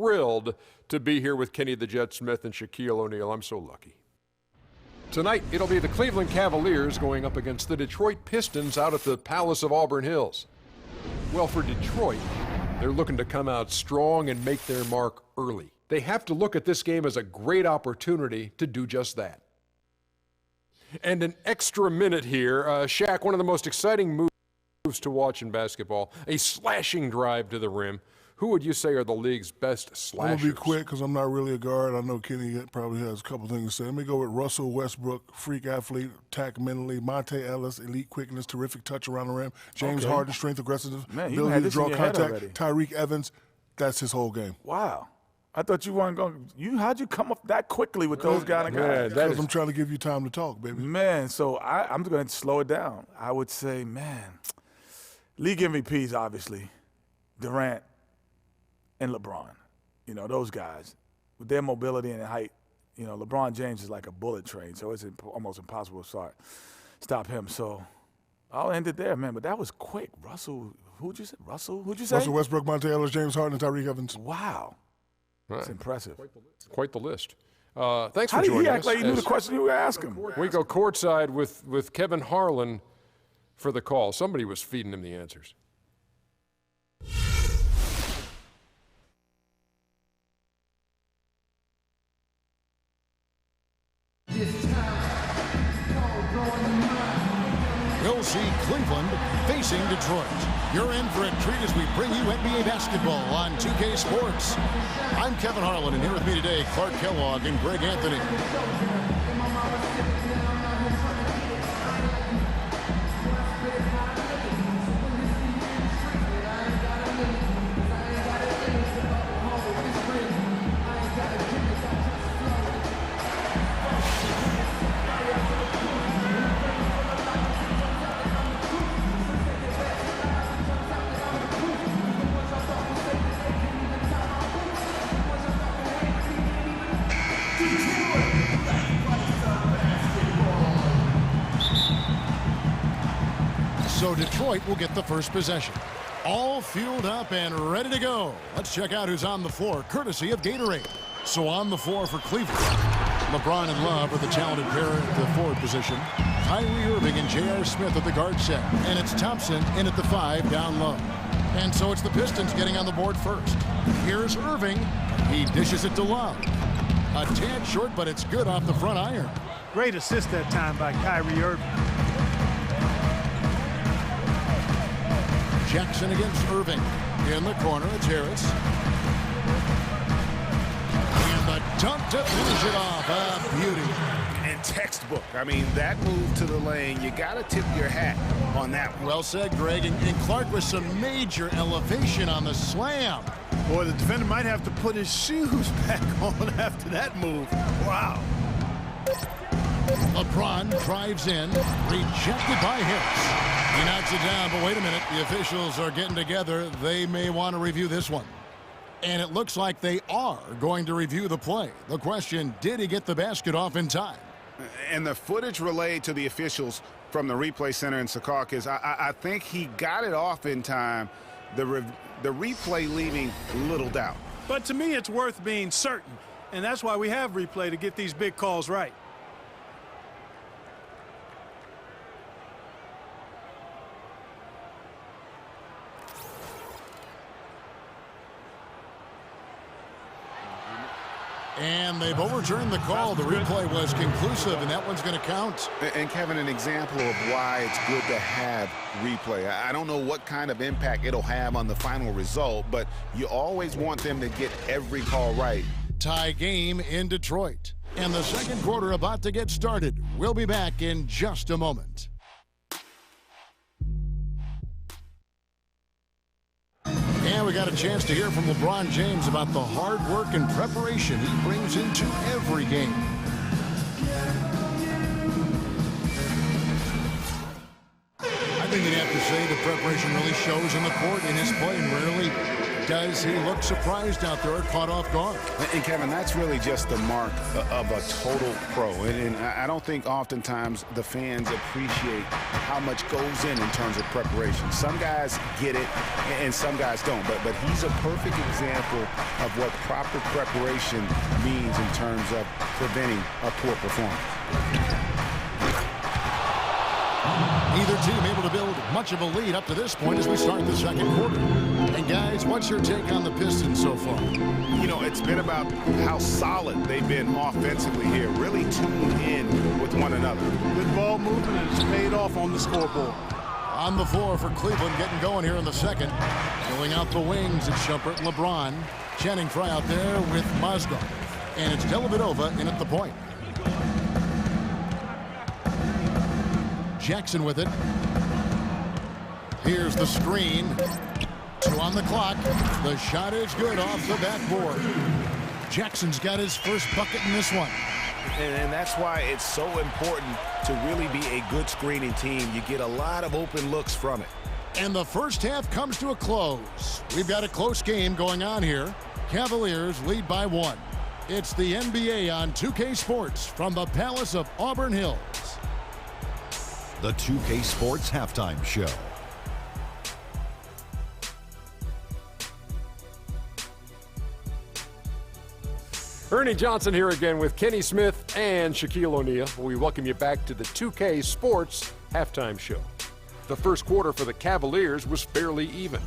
thrilled to be here with Kenny the Jet Smith and Shaquille O'Neal. I'm so lucky. Tonight, it'll be the Cleveland Cavaliers going up against the Detroit Pistons out at the Palace of Auburn Hills. Well, for Detroit, they're looking to come out strong and make their mark early. They have to look at this game as a great opportunity to do just that. And an extra minute here. Shaq, one of the most exciting moves to watch in basketball, a slashing drive to the rim. Who would you say are the league's best slashers? I'm going to be quick because I'm not really a guard. I know Kenny probably has a couple things to say. Let me go with Russell Westbrook, freak athlete, attack mentally. Monte Ellis, elite quickness, terrific touch around the rim. James Harden, strength, aggressiveness, ability to draw contact. Tyreek Evans, that's his whole game. Wow. I thought you weren't going to – how'd you come up that quickly with those kind of guys? Because I'm trying to give you time to talk, baby. Man, so I'm going to slow it down. I would say, man, league MVPs, obviously, Durant and LeBron. You know, those guys, with their mobility and height, you know, LeBron James is like a bullet train, so it's almost impossible to stop him. So I'll end it there, man. But that was quick. Russell, who'd you say? Who'd you say? Russell Westbrook, Monte Ellis, James Harden, and Tyreek Evans. Wow. Right. That's impressive. Quite the list. Thanks How for joining us. How did he act like he knew the question you were asking? We go courtside with Kevin Harlan for the call. Somebody was feeding him the answers. We'll see Cleveland facing Detroit. You're in for a treat as we bring you NBA basketball on 2K Sports. I'm Kevin Harlan, and here with me today, Clark Kellogg and Greg Anthony. So Detroit will get the first possession. All fueled up and ready to go. Let's check out who's on the floor, courtesy of Gatorade. So on the floor for Cleveland, LeBron and Love are the talented pair at the forward position. Kyrie Irving and J.R. Smith at the guard set. And it's Thompson in at the 5 down low. And so it's the Pistons getting on the board first. Here's Irving. He dishes it to Love. A tad short, but it's good off the front iron. Great assist that time by Kyrie Irving. Jackson against Irving. In the corner, it's Harris. And the dunk to finish it off. A beauty. And textbook. I mean, that move to the lane, you got to tip your hat on that one. Well said, Greg. And Clark with some major elevation on the slam. Boy, the defender might have to put his shoes back on after that move. Wow. LeBron drives in. Rejected by Harris. He knocks it down, but wait a minute. The officials are getting together. They may want to review this one. And it looks like they are going to review the play. The question, did he get the basket off in time? And the footage relayed to the officials from the replay center in Secaucus, I think he got it off in time. The replay leaving little doubt. But to me, it's worth being certain. And that's why we have replay, to get these big calls right. And they've overturned the call. The replay was conclusive, and that one's going to count. And, Kevin, an example of why it's good to have replay. I don't know what kind of impact it'll have on the final result, but you always want them to get every call right. Tie game in Detroit. And the second quarter about to get started. We'll be back in just a moment. And we got a chance to hear from LeBron James about the hard work and preparation he brings into every game. I think you'd have to say the preparation really shows in the court in his play, and rarely Does he look surprised out there, caught off guard? And Kevin, that's really just the mark of a total pro. And I don't think oftentimes the fans appreciate how much goes in terms of preparation. Some guys get it and some guys don't. But he's a perfect example of what proper preparation means in terms of preventing a poor performance. Neither team able to build much of a lead up to this point as we start the second quarter. And guys, what's your take on the Pistons so far? You know, it's been about how solid they've been offensively here, really tuned in with one another. Good ball movement has paid off on the scoreboard. On the floor for Cleveland, getting going here in the second. Filling out the wings, it's Shumpert and LeBron. Channing Frye out there with Mozgov. And it's Dellavedova in at the point. Jackson with it. Here's the screen. 2 on the clock. The shot is good off the backboard. Jackson's got his first bucket in this one. And that's why it's so important to really be a good screening team. You get a lot of open looks from it. And the first half comes to a close. We've got a close game going on here. Cavaliers lead by 1. It's the NBA on 2K Sports from the Palace of Auburn Hills. The 2K Sports Halftime Show. Ernie Johnson here again with Kenny Smith and Shaquille O'Neal. We welcome you back to the 2K Sports Halftime Show. The first quarter for the Cavaliers was fairly even.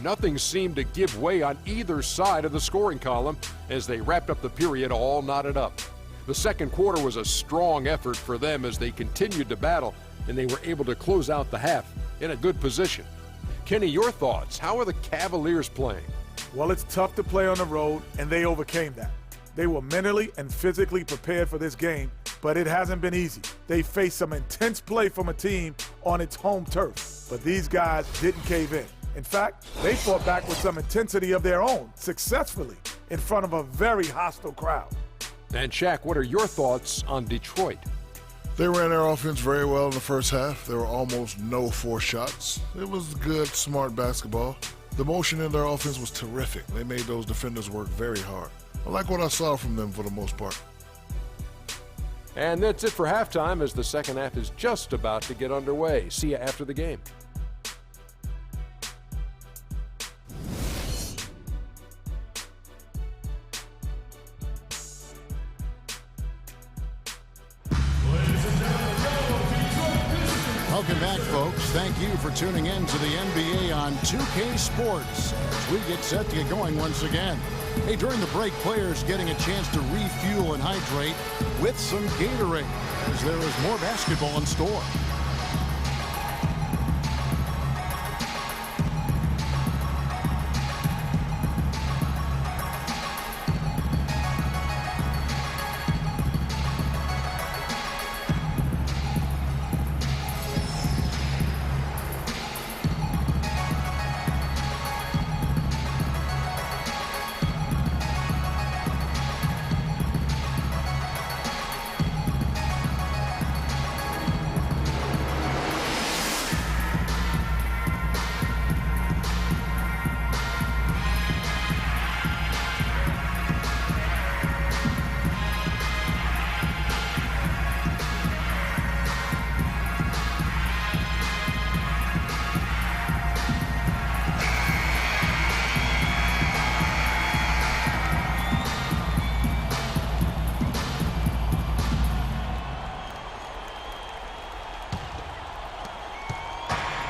Nothing seemed to give way on either side of the scoring column as they wrapped up the period all knotted up. The second quarter was a strong effort for them as they continued to battle, and they were able to close out the half in a good position. Kenny, your thoughts? How are the Cavaliers playing? Well, it's tough to play on the road, and they overcame that. They were mentally and physically prepared for this game, but it hasn't been easy. They faced some intense play from a team on its home turf, but these guys didn't cave in. In fact, they fought back with some intensity of their own, successfully, in front of a very hostile crowd. And Shaq, what are your thoughts on Detroit? They ran their offense very well in the first half. There were almost no forced shots. It was good, smart basketball. The motion in their offense was terrific. They made those defenders work very hard. I like what I saw from them for the most part. And that's it for halftime as the second half is just about to get underway. See you after the game. Welcome back, folks. Thank you for tuning in to the NBA on 2K Sports as we get set to get going once again. Hey, during the break, players getting a chance to refuel and hydrate with some Gatorade as there is more basketball in store.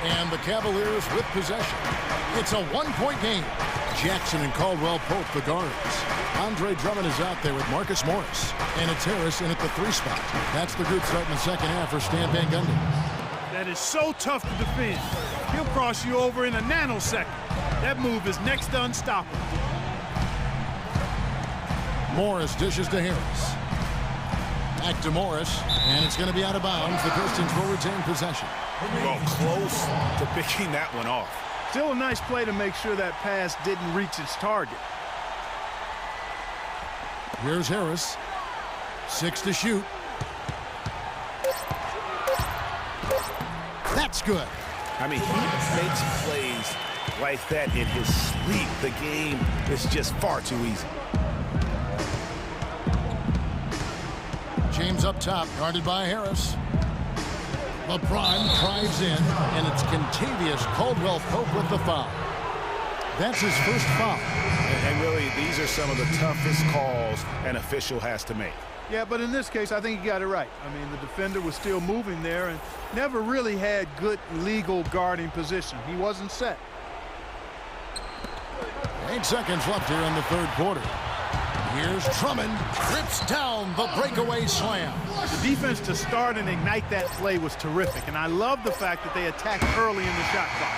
And the Cavaliers with possession. It's a one-point game. Jackson and Caldwell Pope, the guards. Andre Drummond is out there with Marcus Morris. And it's Harris in at the 3 spot. That's the group starting the second half for Stan Van Gundy. That is so tough to defend. He'll cross you over in a nanosecond. That move is next to unstoppable. Morris dishes to Harris. Back to Morris, and it's going to be out of bounds. The Pistons will retain possession. Well, close to picking that one off. Still a nice play to make sure that pass didn't reach its target. Here's Harris. 6 to shoot. That's good. I mean, he makes plays like that in his sleep. The game is just far too easy. James up top, guarded by Harris. LeBron drives in, and it's Kentavious Caldwell-Pope with the foul. That's his first foul. And really, these are some of the toughest calls an official has to make. Yeah, but in this case, I think he got it right. I mean, the defender was still moving there and never really had good legal guarding position. He wasn't set. 8 seconds left here in the third quarter. Here's Drummond, rips down the breakaway slam. The defense to start and ignite that play was terrific, and I love the fact that they attacked early in the shot clock.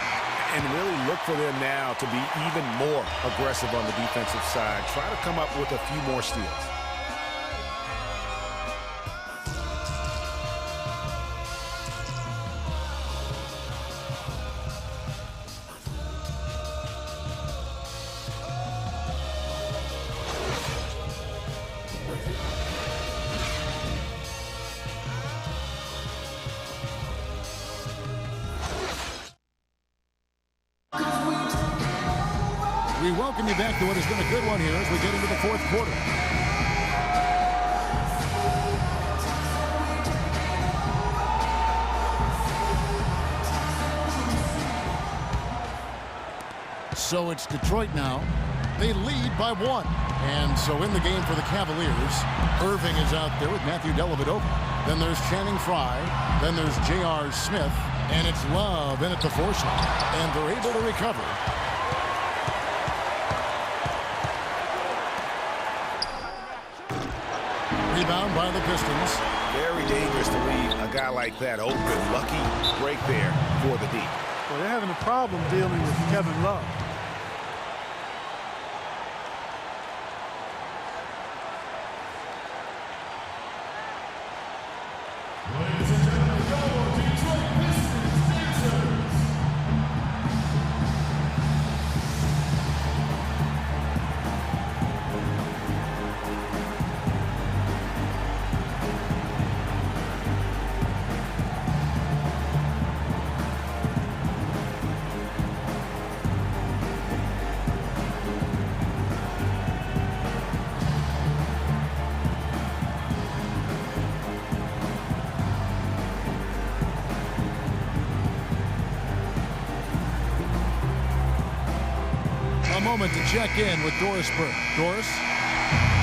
And really look for them now to be even more aggressive on the defensive side. Try to come up with a few more steals. We welcome you back to what has been a good one here as we get into the fourth quarter. So it's Detroit now. They lead by 1. And so in the game for the Cavaliers, Irving is out there with Matthew Dellavedova. Then there's Channing Frye. Then there's J.R. Smith. And it's Love in at the force line. And they're able to recover. Rebound by the Pistons. Very dangerous to leave a guy like that open. Lucky break there for the D. Well, they're having a problem dealing with Kevin Love. Moment to check in with Doris Burke. Doris?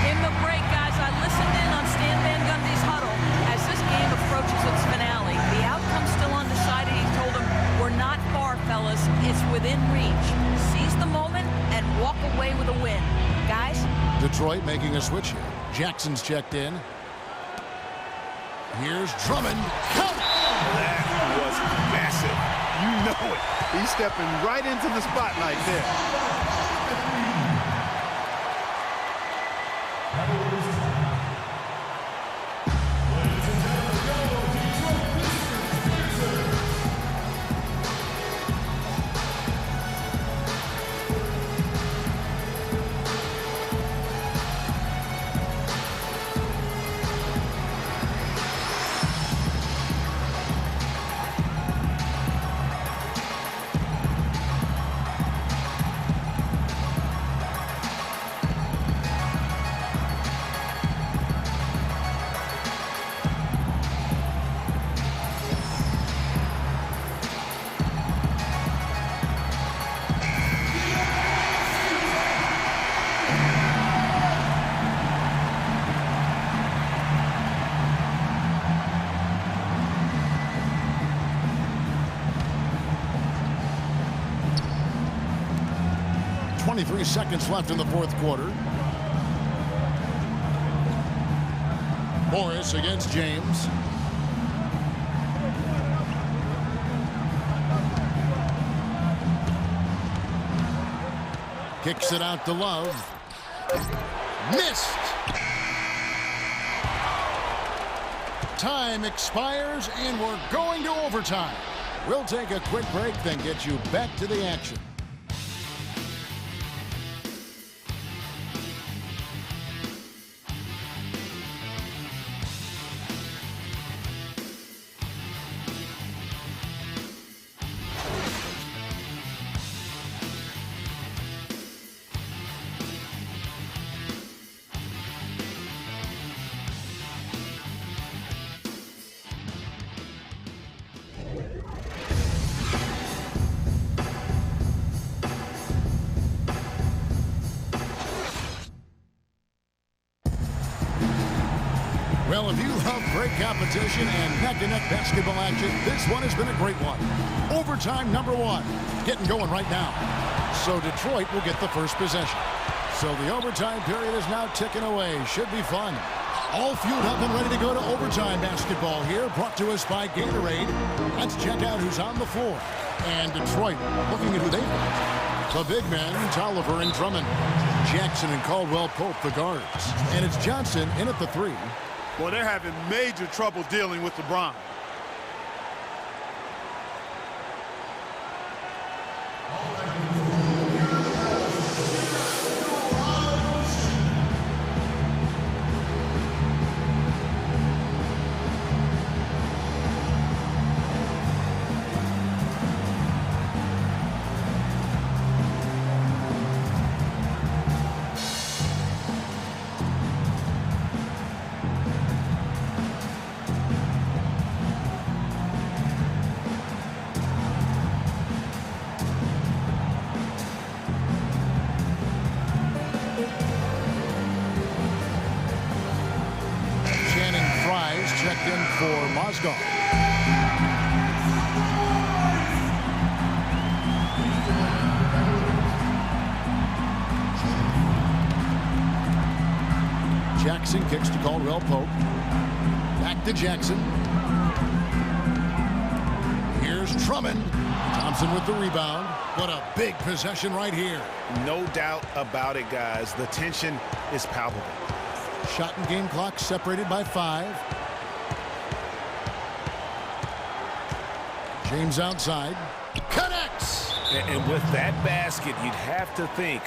In the break, guys, I listened in on Stan Van Gundy's huddle as this game approaches its finale. The outcome's still undecided. He told them, we're not far, fellas. It's within reach. Seize the moment and walk away with a win. Guys? Detroit making a switch here. Jackson's checked in. Here's Drummond. Count! That was massive. You know it. He's stepping right into the spotlight there. .23 seconds left in the fourth quarter. Morris against James. Kicks it out to Love. Missed. Time expires and we're going to overtime. We'll take a quick break, then get you back to the action. Well, if you love great competition and neck-to-neck basketball action, this one has been a great one. Overtime number 1, getting going right now. So Detroit will get the first possession. So the overtime period is now ticking away. Should be fun. All fueled up and ready to go to overtime basketball here, brought to us by Gatorade. Let's check out who's on the floor. And Detroit looking at who they've got. The big men, Tolliver and Drummond. Jackson and Caldwell Pope, the guards. And it's Johnson in at the 3. Well, they're having major trouble dealing with LeBron. Checked in for Mozgov. Jackson kicks to Caldwell Pope. Back to Jackson. Here's Drummond. Thompson with the rebound. What a big possession right here. No doubt about it, guys. The tension is palpable. Shot and game clock separated by 5. James outside. Connects! And with that basket, you'd have to think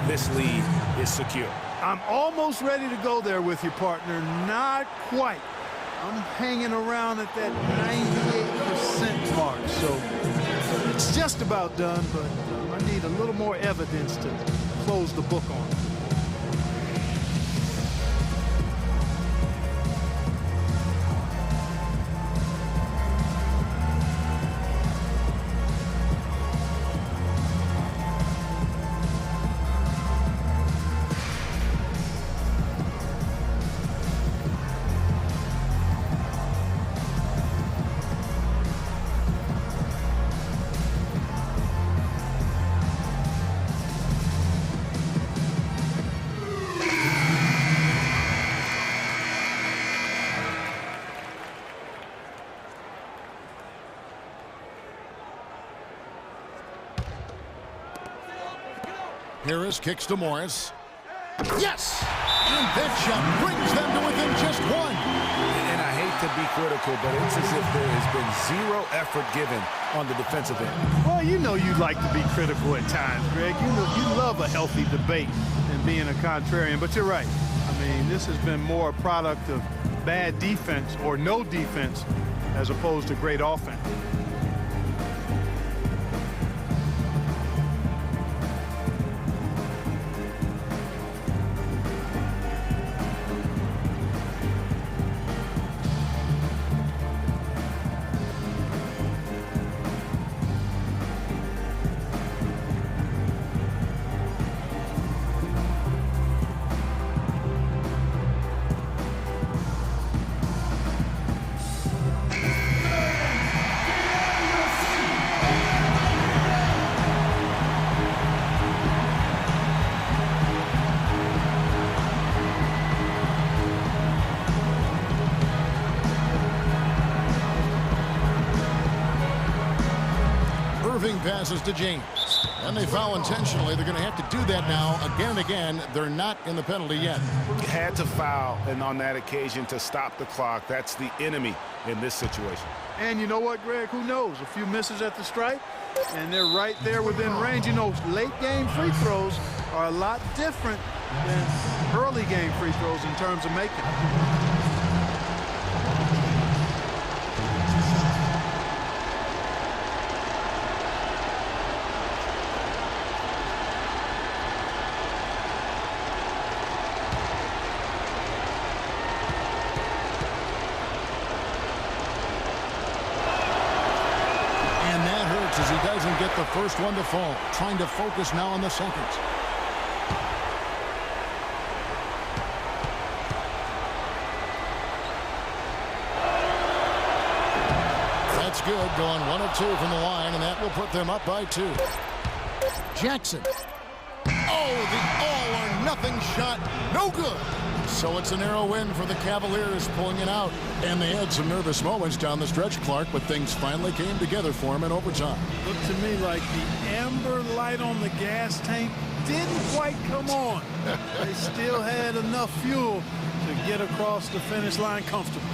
this lead is secure. I'm almost ready to go there with you, partner. Not quite. I'm hanging around at that 98% mark. So it's just about done, but I need a little more evidence to close the book on. Harris kicks to Morris. Yes! And that shot brings them to within just 1. And I hate to be critical, but it's as if there has been zero effort given on the defensive end. Well, you know you like to be critical at times, Greg. You know you love a healthy debate and being a contrarian, but you're right. I mean, this has been more a product of bad defense or no defense as opposed to great offense. Passes to James. And they foul intentionally. They're going to have to do that now again and again. They're not in the penalty yet. Had to foul, and on that occasion to stop the clock. That's the enemy in this situation. And you know what, Greg? Who knows? A few misses at the stripe, and they're right there within range. You know, late game free throws are a lot different than early game free throws in terms of making them. As he doesn't get the first one to fall. Trying to focus now on the second. It's good, going 1 of 2 from the line, and that will put them up by 2. Jackson. Oh, the all-or-nothing shot. No good. So it's a narrow win for the Cavaliers, pulling it out. And they had some nervous moments down the stretch, Clark, but things finally came together for them in overtime. Looked to me like the amber light on the gas tank didn't quite come on. They still had enough fuel to get across the finish line comfortably.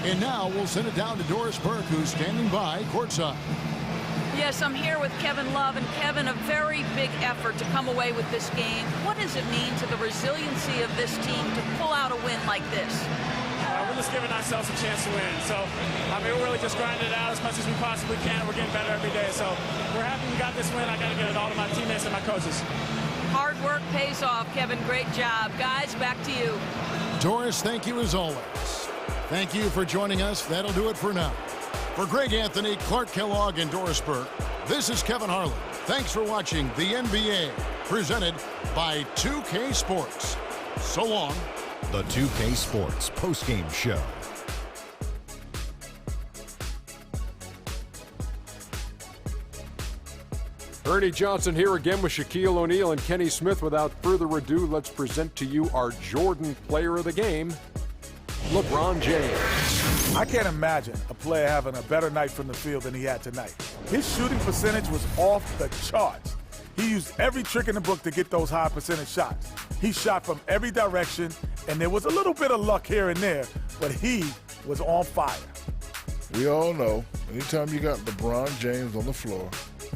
And now we'll send it down to Doris Burke, who's standing by courtside. Yes, I'm here with Kevin Love, and Kevin, a very big effort to come away with this game. What does it mean to the resiliency of this team to pull out a win like this? We're just giving ourselves a chance to win. So, we're really just grinding it out as much as we possibly can. We're getting better every day. So, we're happy we got this win. I got to give it all to my teammates and my coaches. Hard work pays off, Kevin. Great job. Guys, back to you. Doris, thank you as always. Thank you for joining us. That'll do it for now. For Greg Anthony, Clark Kellogg, and Doris Burke, this is Kevin Harlan. Thanks for watching the NBA, presented by 2K Sports. So long. The 2K Sports postgame show. Ernie Johnson here again with Shaquille O'Neal and Kenny Smith. Without further ado, let's present to you our Jordan Player of the Game, LeBron James. I can't imagine a player having a better night from the field than he had tonight. His shooting percentage was off the charts. He used every trick in the book to get those high percentage shots. He shot from every direction, and there was a little bit of luck here and there, but he was on fire. We all know, anytime you got LeBron James on the floor,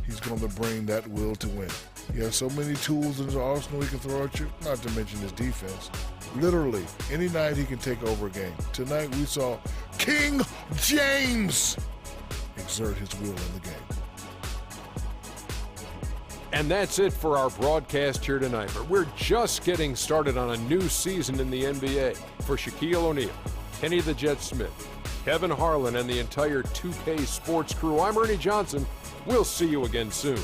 he's going to bring that will to win. He has so many tools in his arsenal he can throw at you, not to mention his defense. Literally, any night he can take over a game. Tonight we saw King James exert his will in the game. And that's it for our broadcast here tonight. But we're just getting started on a new season in the NBA. For Shaquille O'Neal, Kenny the Jet Smith, Kevin Harlan, and the entire 2K Sports crew, I'm Ernie Johnson. We'll see you again soon.